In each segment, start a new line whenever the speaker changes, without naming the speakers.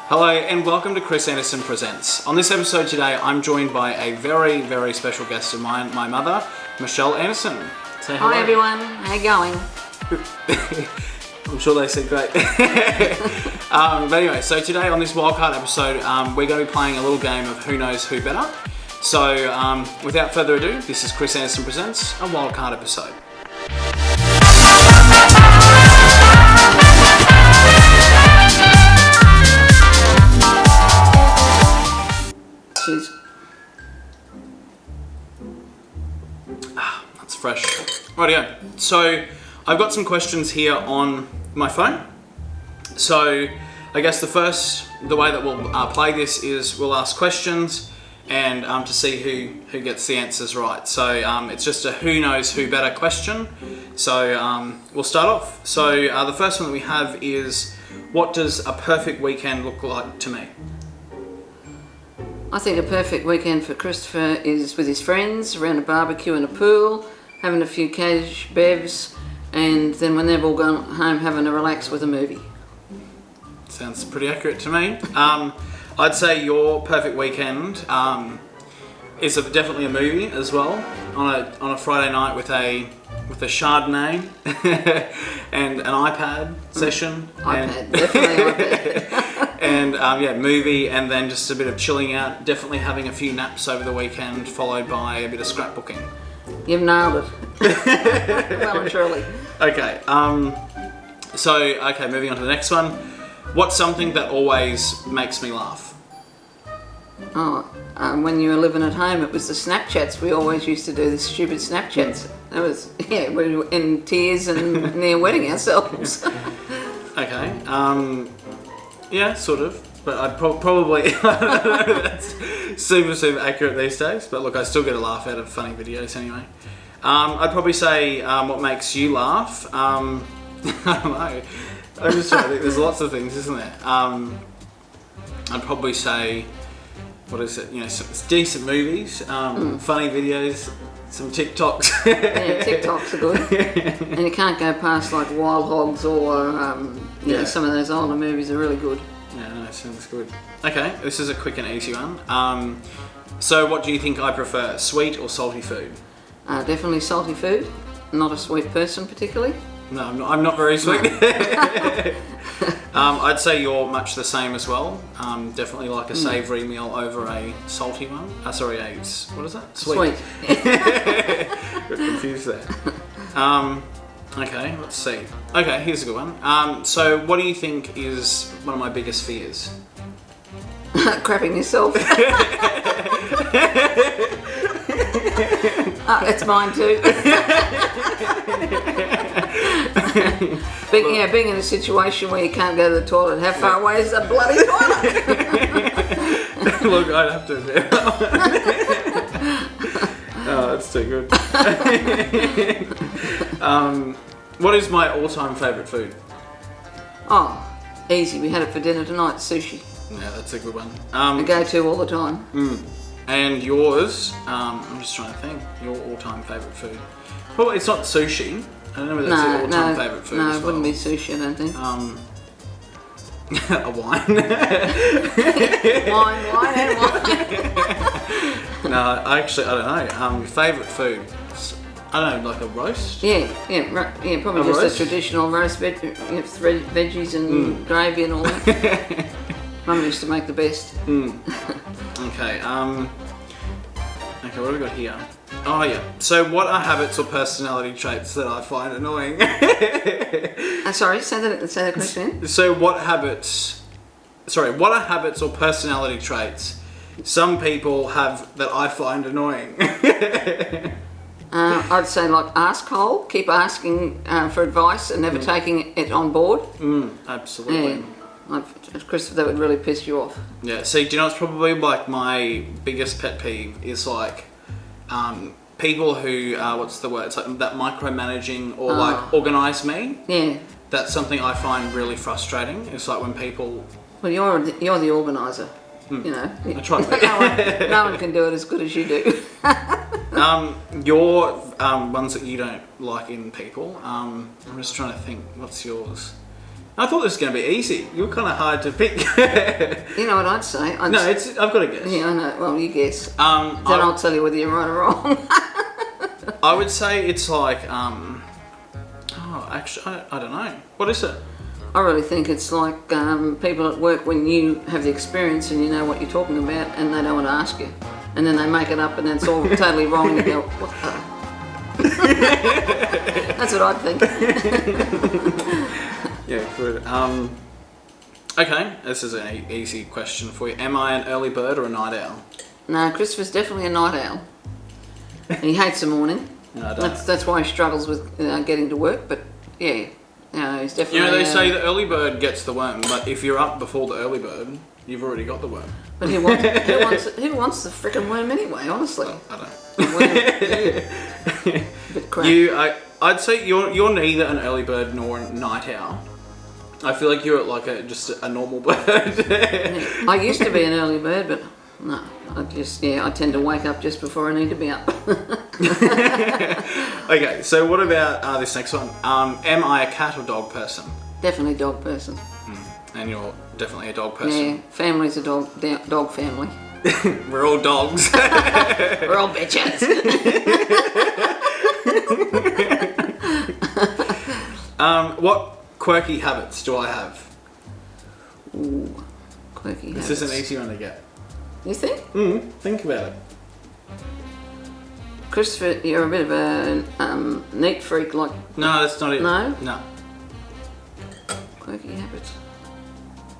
Hello and welcome to Chris Anderson Presents. On this episode today, I'm joined by a very, very special guest of mine, my mother, Michelle Anderson.
Say hello. Hi everyone, how you going?
I'm sure they said great. But anyway, so today on this wildcard episode, we're going to be playing a little game of Who Knows Who Better. So without further ado, this is Chris Anderson Presents, a wildcard episode.
Cheers.
That's fresh. Rightio. So I've got some questions here on my phone. So I guess the way that we'll play this is we'll ask questions and to see who gets the answers right. So it's just a who knows who better question. So we'll start off. So the first one that we have is, what does a perfect weekend look like to me?
I think a perfect weekend for Christopher is with his friends, around a barbecue and a pool, having a few cash bevs, and then when they've all gone home, having a relax with a movie.
Sounds pretty accurate to me. I'd say your perfect weekend is definitely a movie as well, on a Friday night with a Chardonnay and an iPad session.
Definitely iPad.
And movie, and then just a bit of chilling out, definitely having a few naps over the weekend, followed by a bit of scrapbooking.
You've nailed it. Well and truly.
Okay, moving on to the next one. What's something that always makes me laugh?
When you were living at home, it was the Snapchats. We always used to do the stupid Snapchats. It was, we were in tears and near wetting ourselves.
Okay, yeah, sort of, but I'd probably, I don't know, that's super accurate these days, but look, I still get a laugh out of funny videos anyway. I'd probably say what makes you laugh. I don't know, I'm just trying to think, there's lots of things, isn't there? I'd probably say, what is it, some decent movies, funny videos, some TikToks.
Yeah, TikToks are good. And you can't go past like Wild Hogs or some of those older movies are really good.
Yeah, no, sounds good. Okay, this is a quick and easy one. So what do you think I prefer, sweet or salty food?
Definitely salty food. Not a sweet person particularly.
No, I'm not very sweet. I'd say you're much the same as well. Definitely like a savoury meal over a salty one. What is that? Sweet. Got confused there. Okay, let's see. Okay, here's a good one. So what do you think is one of my biggest fears?
Crapping yourself. It's mine too. Being in a situation where you can't go to the toilet. How far away is the bloody toilet?
Look, I'd have to admit. Oh, that's too good. What is my all-time favourite food?
Oh, easy. We had it for dinner tonight, sushi.
Yeah, that's a good one.
I go to all the time.
And yours, I'm just trying to think, your all-time favourite food. Well, it's not sushi. I don't know whether that's your all-time favourite food as well.
No, it wouldn't be sushi, I don't think.
A wine.
wine.
No, I don't know. Your favourite food? I don't know, like a roast?
Yeah, probably just roast? A traditional roast, veggies and gravy and all that. Mum used to make the best.
Okay, what have we got here? Oh yeah, so what are habits or personality traits that I find annoying?
Sorry, say that question.
So what are habits or personality traits some people have that I find annoying?
I'd say like asshole, keep asking for advice and never taking it on board.
Absolutely.
Yeah. Chris, that would really piss you off.
Yeah, see, do you know, it's probably like my biggest pet peeve is like people who, what's the word, it's like that micromanaging or like organise me.
Yeah.
That's something I find really frustrating. It's like when people...
Well, you're the organiser. You know.
I try.
No one can do it as good as you do.
Your ones that you don't like in people, I'm just trying to think, what's yours? I thought this was going to be easy. You were kind of hard to pick.
You know what I'd say?
No, I've got to guess.
Yeah, I know. Well, you guess. Then
I'll
tell you whether you're right or wrong.
I would say it's like, actually, I don't know. What is it?
I really think it's like people at work when you have the experience and you know what you're talking about and they don't want to ask you. And then they make it up and then it's all totally wrong and you go, what the? That's what I'd think.
Yeah, good. Okay, this is an easy question for you. Am I an early bird or a night owl?
No, Christopher's definitely a night owl. And he hates the morning.
No, I don't.
That's why he struggles with getting to work, but yeah. No, he's definitely...
You know, they say the early bird gets the worm, but if you're up before the early bird, you've already got the worm.
But who wants the frickin' worm anyway, honestly?
I don't.
Bit crap.
I'd say you're neither an early bird nor a night owl. I feel like you're like just a normal bird.
Yeah. I used to be an early bird, but no, I tend to wake up just before I need to be up.
Okay, so what about this next one? Am I a cat or dog person?
Definitely dog person.
And you're definitely a dog person.
Yeah, family's a dog family.
We're all dogs.
We're all bitches.
What quirky habits do I have?
Ooh, quirky habits.
This is an easy one to get.
You think?
Think about it.
Christopher, you're a bit of a neat freak, like...
No, that's not it.
No?
No.
Quirky habits.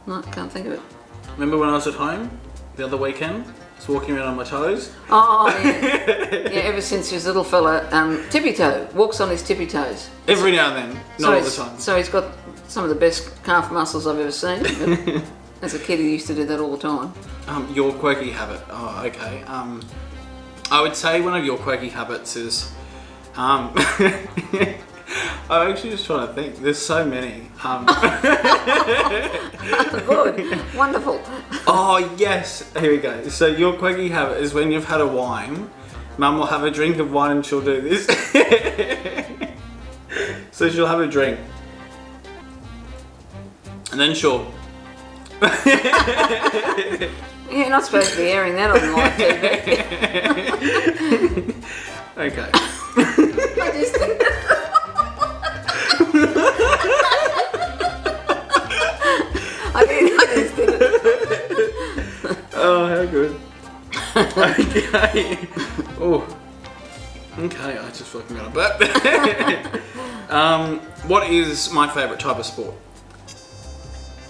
No, can't think of it.
Remember when I was at home the other weekend? I was walking around on my toes.
Oh, yeah. Yeah, ever since his little fella, tippy toe, walks on his tippy toes.
Every now and then, not all the time.
So he's got some of the best calf muscles I've ever seen. But as a kid, he used to do that all the time.
Your quirky habit. Oh, okay. I would say one of your quirky habits is... I'm actually just trying to think. There's so many.
Good. Wonderful.
Oh, yes. Here we go. So your quirky habit is when you've had a wine, Mum will have a drink of wine and she'll do this. So she'll have a drink. And then she'll...
You're not supposed to be airing that on live TV.
Okay.
I just... I just did it.
Oh, how good. Okay. Oh. Okay, I just fucking got a burp. What is my favourite type of sport?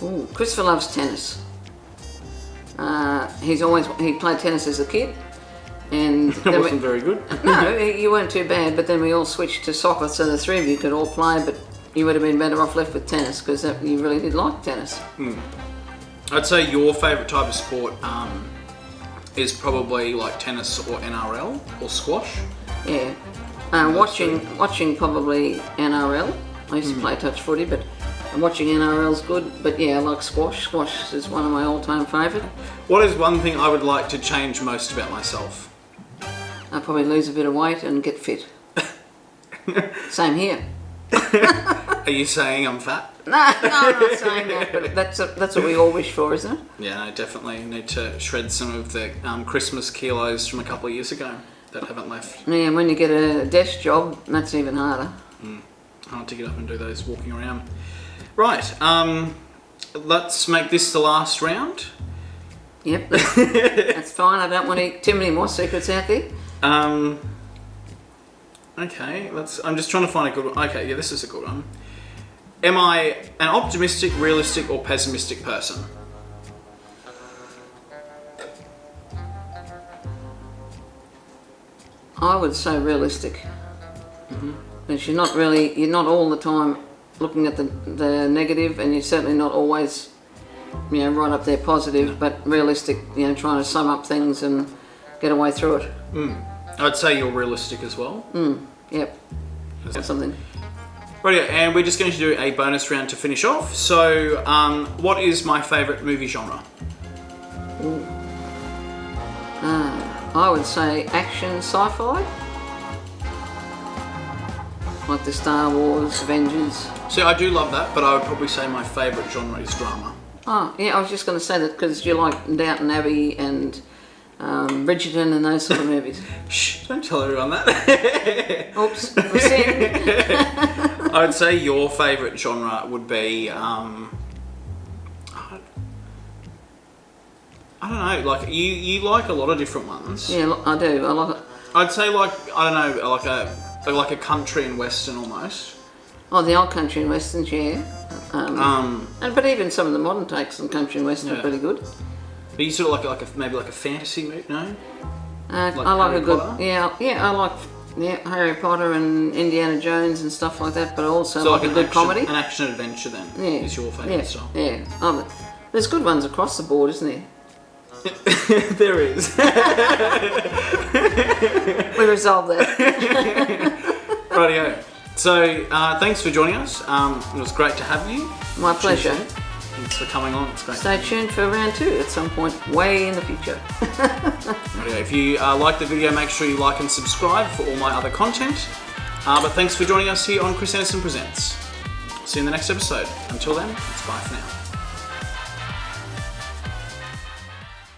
Ooh, Christopher loves tennis. He played tennis as a kid, and
That wasn't very good.
No, you weren't too bad. But then we all switched to soccer, so the three of you could all play. But you would have been better off left with tennis because you really did like tennis.
I'd say your favourite type of sport is probably like tennis or NRL or squash.
Yeah, watching probably NRL. I used to play touch footy, but watching NRL's good. But yeah, I like squash. Squash is one of my all-time favourite.
What is one thing I would like to change most about myself?
I'll probably lose a bit of weight and get fit. Same here.
Are you saying I'm fat?
No, I'm not saying that, but that's what we all wish for, isn't it?
Yeah, I definitely need to shred some of the Christmas kilos from a couple of years ago that haven't left.
Yeah, and when you get a desk job, that's even harder.
Hard to get up and do those walking around. Right, let's make this the last round.
Yep, that's fine. I don't want too many more secrets out there.
Okay, I'm just trying to find a good one. Okay, yeah, this is a good one. Am I an optimistic, realistic, or pessimistic person?
I would say realistic. Because you're not all the time looking at the negative, and you're certainly not always, right up there positive, but realistic, trying to sum up things and get a way through it.
I'd say you're realistic as well.
Yep. Or something.
Right, and we're just going to do a bonus round to finish off. So, what is my favourite movie genre?
I would say action sci-fi. like the Star Wars, Avengers.
See, I do love that, but I would probably say my favourite genre is drama.
Oh, yeah, I was just going to say that because you like Downton Abbey and Bridgerton and those sort of movies.
Shh, don't tell everyone that.
Oops, the sin.
I would say your favourite genre would be, I don't know, like you like a lot of different ones.
Yeah, I do. I like it.
I'd say like, I don't know, like a country and western almost.
Oh, the old country and westerns, yeah. But even some of the modern takes on country and western are pretty good.
But you sort of like maybe like a fantasy movie, no?
I like
Harry
a good,
Potter?
I like Harry Potter and Indiana Jones and stuff like that. But I also like a good comedy.
An action adventure then is your favourite style.
Yeah, there's good ones across the board, isn't there?
There is.
We resolved that.
Rightio. So thanks for joining us. It was great to have you.
My pleasure.
Thanks for coming on. It's great.
Stay tuned for round 2 at some point way in the future.
Rightio. If you like the video, make sure you like and subscribe for all my other content. But thanks for joining us here on Chris Anderson Presents. See you in the next episode. Until then, it's bye for now.